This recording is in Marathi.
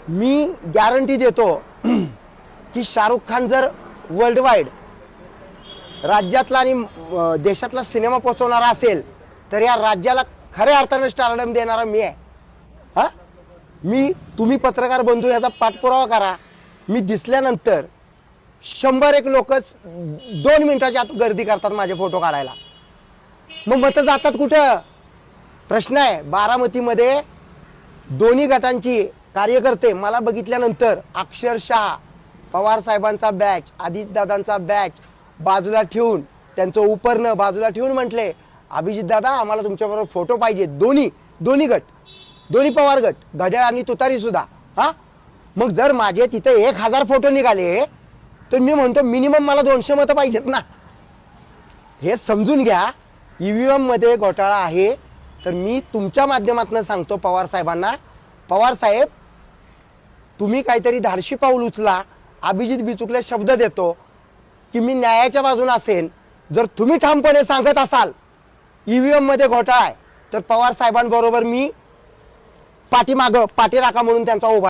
मी गॅरंटी देतो की शाहरुख खान जर वर्ल्ड वाईड राज्यातला आणि देशातला सिनेमा पोहोचवणारा असेल तर या राज्याला खऱ्या अर्थाने स्टारडम देणारा मी आहे। हा, तुम्ही पत्रकार बंधू याचा पाठपुरावा करा। मी दिसल्यानंतर 101 लोकच 2 मिनिटाच्या आत गर्दी करतात माझे फोटो काढायला। मग मतं जातात कुठं? प्रश्न आहे। बारामतीमध्ये दोन्ही गटांची कार्यकर्ते मला बघितल्यानंतर अक्षरशः पवार साहेबांचा बॅच, अजितदादांचा बॅच बाजूला ठेवून, त्यांचं उपरणं बाजूला ठेवून म्हटले, अभिजित दादा आम्हाला तुमच्याबरोबर फोटो पाहिजे। दोन्ही गट, दोन्ही पवार गट, घड्याळ आणि तुतारी सुद्धा। हा, मग जर माझे तिथे 1000 फोटो निघाले तर मी म्हणतो मिनिमम मला 200 मतं पाहिजेत ना। हे समजून घ्या, ईव्हीएम मध्ये घोटाळा आहे। तर मी तुमच्या माध्यमातून सांगतो पवार साहेबांना, पवार साहेब तुम्ही काहीतरी धाडशी पाऊल उचला। अभिजित बिचुकले शब्द देतो की मी न्यायाच्या बाजूने असेन। जर तुम्ही ठामपणे सांगत असाल ईव्हीएम मध्ये घोटाळा आहे तर पवार साहेबांबरोबर मी पाठी राखा म्हणून त्यांचा उभा